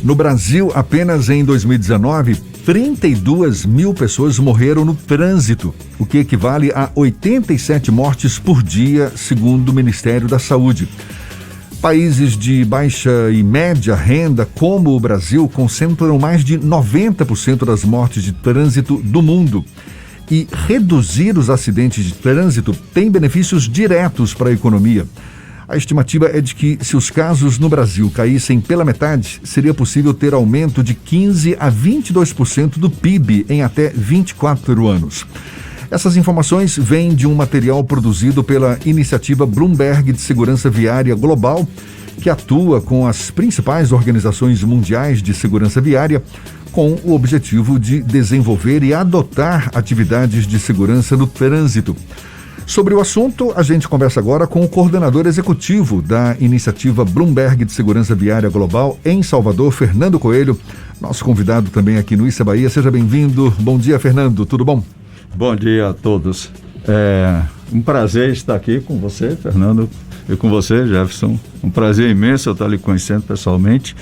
No Brasil, apenas em 2019, 32 mil pessoas morreram no trânsito, o que equivale a 87 mortes por dia, segundo o Ministério da Saúde. Países de baixa e média renda, como o Brasil, concentram mais de 90% das mortes de trânsito do mundo. E reduzir os acidentes de trânsito tem benefícios diretos para a economia. A estimativa é de que, se os casos no Brasil caíssem pela metade, seria possível ter aumento de 15% a 22% do PIB em até 24 anos. Essas informações vêm de um material produzido pela iniciativa Bloomberg de Segurança Viária Global, que atua com as principais organizações mundiais de segurança viária, com o objetivo de desenvolver e adotar atividades de segurança no trânsito. Sobre o assunto, a gente conversa agora com o coordenador executivo da iniciativa Bloomberg de Segurança Viária Global em Salvador, Fernando Coelho, nosso convidado também aqui no Issa Bahia. Seja bem-vindo. Bom dia, Fernando. Tudo bom? Bom dia a todos. É um prazer estar aqui com você, Fernando, e com você, Jefferson. Um prazer imenso eu estar lhe conhecendo pessoalmente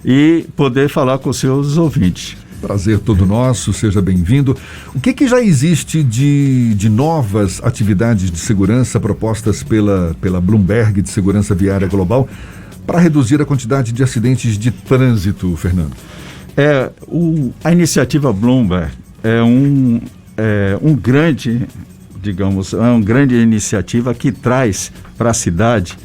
e poder falar com os seus ouvintes. Prazer todo nosso, seja bem-vindo. O que já existe de novas atividades de segurança propostas pela Bloomberg de Segurança Viária Global para reduzir a quantidade de acidentes de trânsito, Fernando? A iniciativa Bloomberg é uma grande iniciativa que traz para a cidade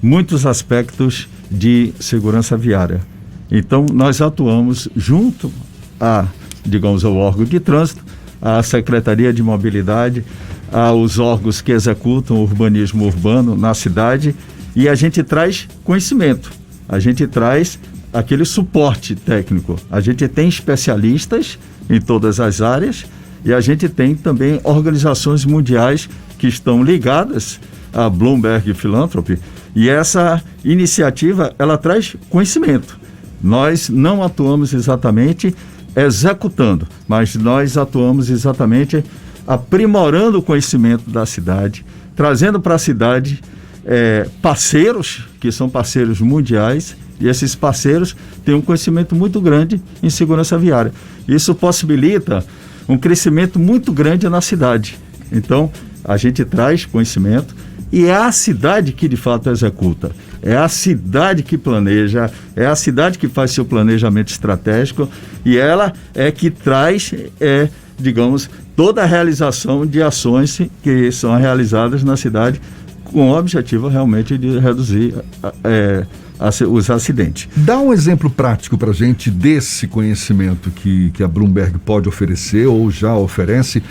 muitos aspectos de segurança viária. Então, nós atuamos junto ao órgão de trânsito, à Secretaria de Mobilidade, aos órgãos que executam o urbanismo urbano na cidade, e a gente traz conhecimento, a gente traz aquele suporte técnico. A gente tem especialistas em todas as áreas e a gente tem também organizações mundiais que estão ligadas à Bloomberg Philanthropy, e essa iniciativa, ela traz conhecimento. Nós não atuamos exatamente executando, mas nós atuamos exatamente aprimorando o conhecimento da cidade, trazendo para a cidade parceiros, que são parceiros mundiais, e esses parceiros têm um conhecimento muito grande em segurança viária. Isso possibilita um crescimento muito grande na cidade. Então, a gente traz conhecimento e é a cidade que de fato executa. É a cidade que planeja, é a cidade que faz seu planejamento estratégico, e ela é que traz, toda a realização de ações que são realizadas na cidade com o objetivo realmente de reduzir os acidentes. Dá um exemplo prático para a gente desse conhecimento que a Bloomberg pode oferecer ou já oferece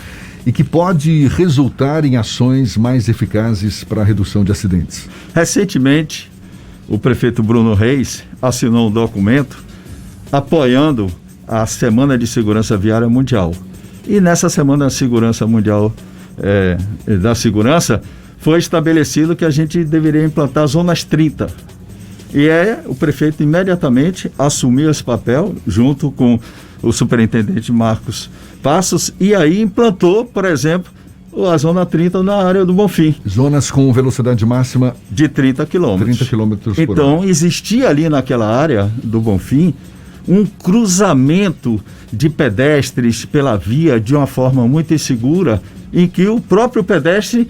e que pode resultar em ações mais eficazes para a redução de acidentes. Recentemente, o prefeito Bruno Reis assinou um documento apoiando a Semana de Segurança Viária Mundial. E nessa Semana de Segurança Mundial da Segurança, foi estabelecido que a gente deveria implantar zonas 30. E o prefeito imediatamente assumiu esse papel, junto com o superintendente Marcos Passos, e aí implantou, por exemplo, a zona 30 na área do Bonfim. Zonas com velocidade máxima de 30 quilômetros. 30 quilômetros por hora. Então, existia ali naquela área do Bonfim um cruzamento de pedestres pela via de uma forma muito insegura, em que o próprio pedestre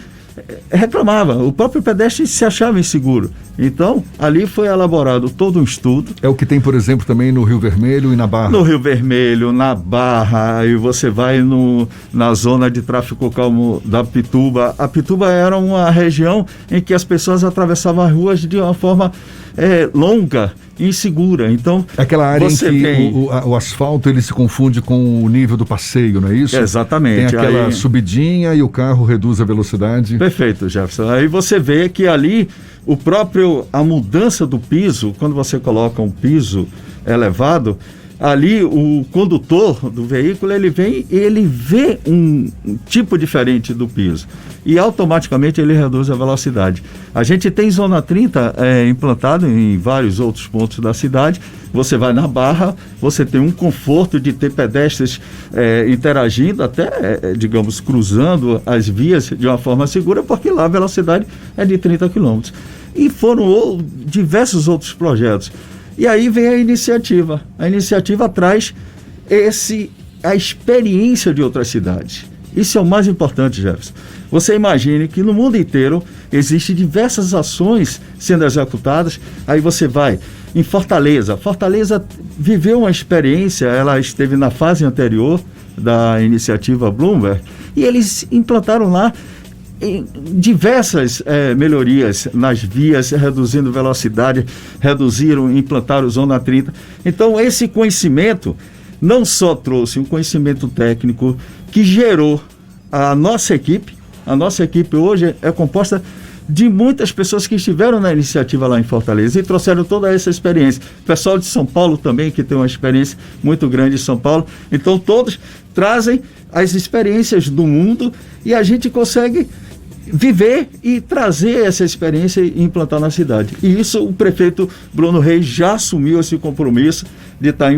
reclamava, o próprio pedestre se achava inseguro. Então, ali foi elaborado todo um estudo. É o que tem, por exemplo, também no Rio Vermelho e na Barra. No Rio Vermelho, na Barra, e você vai na zona de tráfego calmo da Pituba. A Pituba era uma região em que as pessoas atravessavam as ruas de uma forma longa e insegura. Então, aquela área em que o asfalto ele se confunde com o nível do passeio, não é isso? Exatamente. Tem aquela subidinha e o carro reduz a velocidade. Perfeito, Jefferson. Aí você vê que ali a mudança do piso, quando você coloca um piso elevado, ali o condutor do veículo, ele vê um tipo diferente do piso e automaticamente ele reduz a velocidade. A gente tem zona 30 implantado em vários outros pontos da cidade. Você vai na Barra, você tem um conforto de ter pedestres interagindo, até, cruzando as vias de uma forma segura, porque lá a velocidade é de 30 km. E foram diversos outros projetos. E aí vem a iniciativa. A iniciativa traz a experiência de outras cidades. Isso é o mais importante, Jefferson. Você imagine que no mundo inteiro existem diversas ações sendo executadas. Aí você vai em Fortaleza. Fortaleza viveu uma experiência, ela esteve na fase anterior da iniciativa Bloomberg, e eles implantaram lá diversas melhorias nas vias, reduzindo velocidade, implantaram zona 30. Então esse conhecimento não só trouxe um conhecimento técnico que gerou a nossa equipe hoje é composta de muitas pessoas que estiveram na iniciativa lá em Fortaleza e trouxeram toda essa experiência. O pessoal de São Paulo também, que tem uma experiência muito grande em São Paulo. Então todos trazem as experiências do mundo e a gente consegue viver e trazer essa experiência e implantar na cidade. E isso o prefeito Bruno Reis já assumiu esse compromisso de estar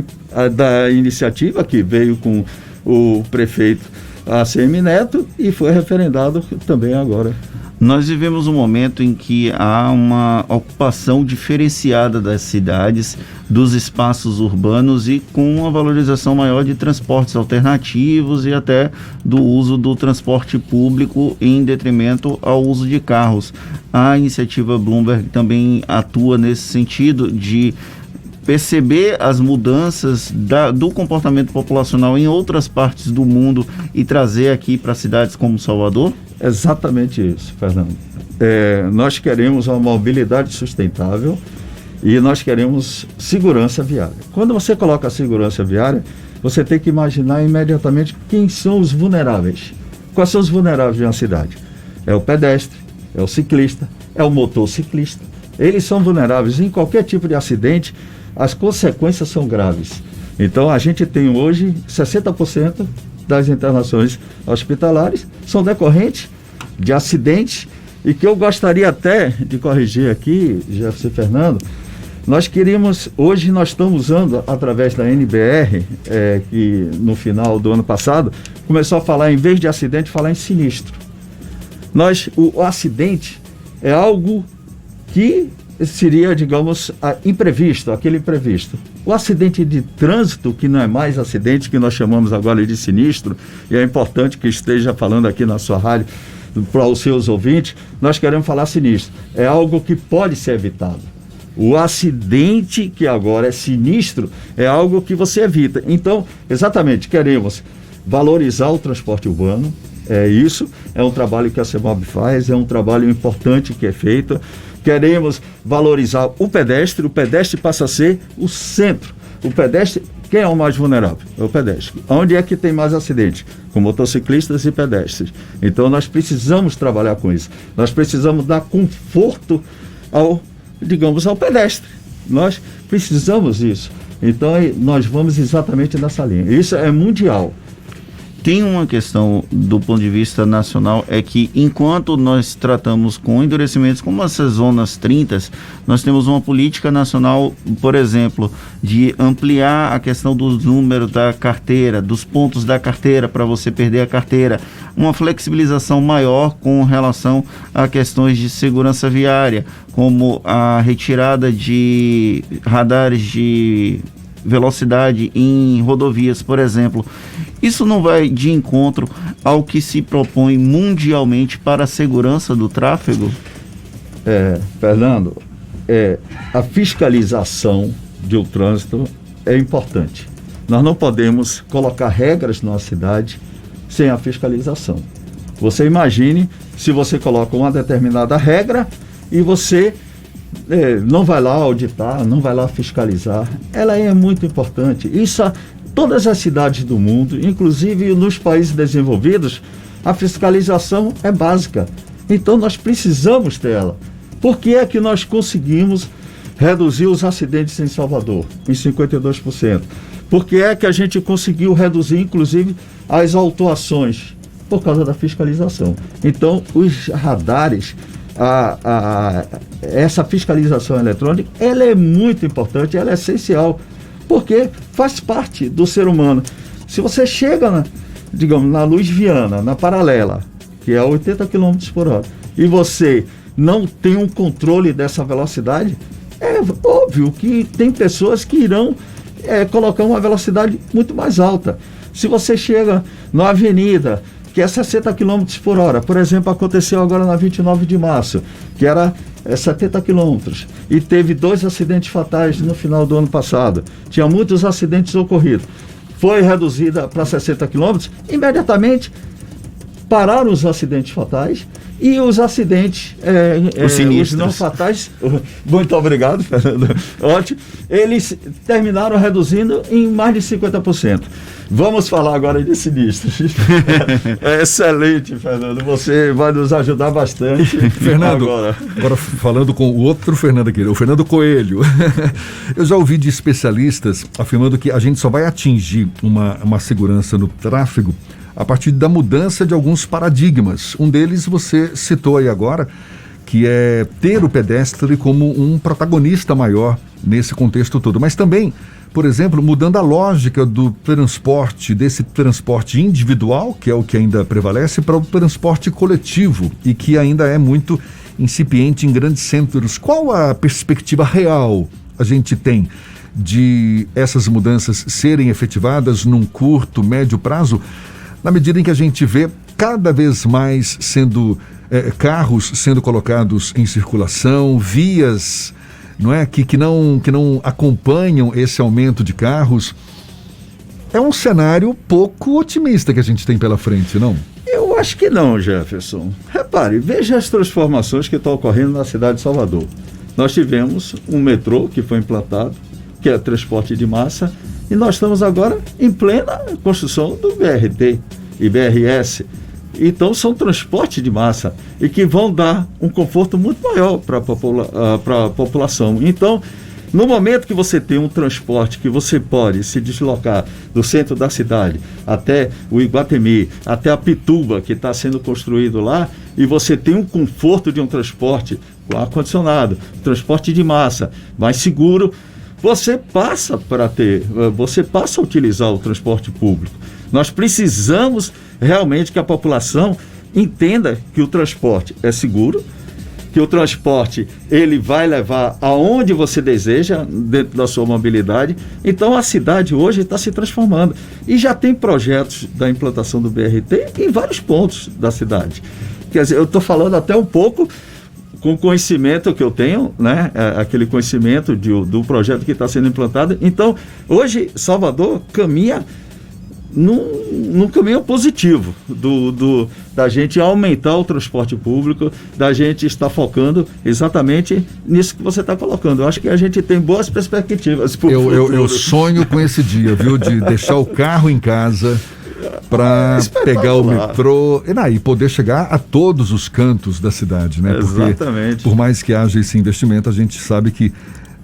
da iniciativa, que veio com o prefeito ACM Neto e foi referendado também agora. Nós vivemos um momento em que há uma ocupação diferenciada das cidades, dos espaços urbanos e com uma valorização maior de transportes alternativos e até do uso do transporte público em detrimento ao uso de carros. A iniciativa Bloomberg também atua nesse sentido de perceber as mudanças do comportamento populacional em outras partes do mundo e trazer aqui para cidades como Salvador? Exatamente isso, Fernando. Nós queremos uma mobilidade sustentável e nós queremos segurança viária. Quando você coloca a segurança viária, você tem que imaginar imediatamente quem são os vulneráveis. Quais são os vulneráveis de uma cidade? É o pedestre, é o ciclista, é o motociclista. Eles são vulneráveis. Em qualquer tipo de acidente, as consequências são graves. Então, a gente tem hoje 60% das internações hospitalares são decorrentes de acidentes, e que eu gostaria até de corrigir aqui, Jefferson e Fernando, hoje nós estamos usando, através da NBR, que no final do ano passado, começou a falar, em vez de acidente, falar em sinistro. O acidente é algo que seria, digamos, imprevisto, aquele imprevisto. O acidente de trânsito, que não é mais acidente, que nós chamamos agora de sinistro, e é importante que esteja falando aqui na sua rádio para os seus ouvintes, nós queremos falar sinistro. É algo que pode ser evitado. O acidente, que agora é sinistro, é algo que você evita. Então, exatamente, queremos valorizar o transporte urbano. Isso é um trabalho que a CEMOB faz, é um trabalho importante que é feito. Queremos valorizar o pedestre passa a ser o centro. O pedestre, quem é o mais vulnerável? É o pedestre. Onde é que tem mais acidentes? Com motociclistas e pedestres. Então nós precisamos trabalhar com isso. Nós precisamos dar conforto ao pedestre. Nós precisamos disso. Então nós vamos exatamente nessa linha. Isso é mundial. Tem uma questão do ponto de vista nacional, é que enquanto nós tratamos com endurecimentos como essas zonas 30, nós temos uma política nacional, por exemplo, de ampliar a questão dos números da carteira, dos pontos da carteira para você perder a carteira, uma flexibilização maior com relação a questões de segurança viária, como a retirada de radares de velocidade em rodovias, por exemplo. Isso não vai de encontro ao que se propõe mundialmente para a segurança do tráfego? Fernando, a fiscalização do trânsito é importante. Nós não podemos colocar regras na cidade sem a fiscalização. Você imagine se você coloca uma determinada regra e você não vai lá auditar, não vai lá fiscalizar. Ela é muito importante. Isso, todas as cidades do mundo, inclusive nos países desenvolvidos, a fiscalização é básica. Então nós precisamos dela. Por que é que nós conseguimos reduzir os acidentes em Salvador em 52%? Por que é que a gente conseguiu reduzir, inclusive, as autuações? Por causa da fiscalização. Então, os radares, essa fiscalização eletrônica, ela é muito importante, ela é essencial, porque faz parte do ser humano. Se você chega, na Luiz Viana, na paralela, que é 80 km por hora, e você não tem um controle dessa velocidade, É óbvio que tem pessoas que irão colocar uma velocidade muito mais alta. Se você chega na avenida, que é 60 km por hora, por exemplo, aconteceu agora na 29 de março, que era 70 km, e teve 2 acidentes fatais no final do ano passado. Tinha muitos acidentes ocorridos. Foi reduzida para 60 km, imediatamente pararam os acidentes fatais e os acidentes os não fatais, muito obrigado, Fernando, ótimo, eles terminaram reduzindo em mais de 50%. Vamos falar agora de sinistros. Excelente, Fernando, você vai nos ajudar bastante. Fernando, agora falando com o outro Fernando aqui, o Fernando Coelho. Eu já ouvi de especialistas afirmando que a gente só vai atingir uma segurança no tráfego a partir da mudança de alguns paradigmas. Um deles você citou aí agora, que é ter o pedestre como um protagonista maior nesse contexto todo. Mas também, por exemplo, mudando a lógica do transporte, desse transporte individual, que é o que ainda prevalece, para o transporte coletivo e que ainda é muito incipiente em grandes centros. Qual a perspectiva real a gente tem de essas mudanças serem efetivadas num curto, médio prazo, na medida em que a gente vê cada vez mais carros sendo colocados em circulação, vias, não é, que não acompanham esse aumento de carros? É um cenário pouco otimista que a gente tem pela frente, não? Eu acho que não, Jefferson. Repare, veja as transformações que estão ocorrendo na cidade de Salvador. Nós tivemos um metrô que foi implantado, que é transporte de massa, e nós estamos agora em plena construção do BRT e BRS. Então são transportes de massa e que vão dar um conforto muito maior para a população. Então, no momento que você tem um transporte que você pode se deslocar do centro da cidade até o Iguatemi, até a Pituba, que está sendo construído lá, e você tem um conforto de um transporte com ar-condicionado, transporte de massa, mais seguro, você passa a utilizar o transporte público. Nós precisamos realmente que a população entenda que o transporte é seguro, que o transporte ele vai levar aonde você deseja dentro da sua mobilidade. Então a cidade hoje está se transformando e já tem projetos da implantação do BRT em vários pontos da cidade. Quer dizer, eu estou falando até um pouco com o conhecimento que eu tenho, né? Aquele conhecimento do projeto que está sendo implantado. Então, hoje, Salvador caminha num caminho positivo da gente aumentar o transporte público, da gente estar focando exatamente nisso que você está colocando. Eu acho que a gente tem boas perspectivas. Eu sonho com esse dia, viu? De deixar o carro em casa para pegar o metrô e poder chegar a todos os cantos da cidade, né? Exatamente. Porque por mais que haja esse investimento, a gente sabe que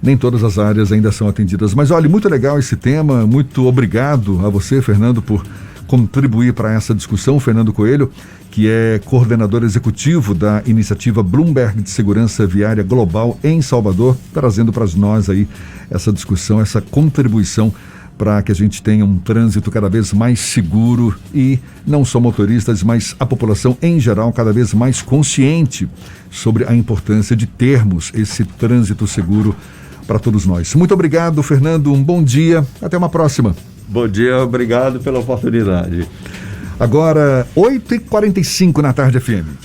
nem todas as áreas ainda são atendidas. Mas olha, muito legal esse tema, muito obrigado a você, Fernando, por contribuir para essa discussão. Fernando Coelho, que é coordenador executivo da iniciativa Bloomberg de Segurança Viária Global em Salvador, trazendo para nós aí essa discussão, essa contribuição para que a gente tenha um trânsito cada vez mais seguro e não só motoristas, mas a população em geral cada vez mais consciente sobre a importância de termos esse trânsito seguro para todos nós. Muito obrigado, Fernando, um bom dia, até uma próxima. Bom dia, obrigado pela oportunidade. Agora, 8h45 na Tarde FM.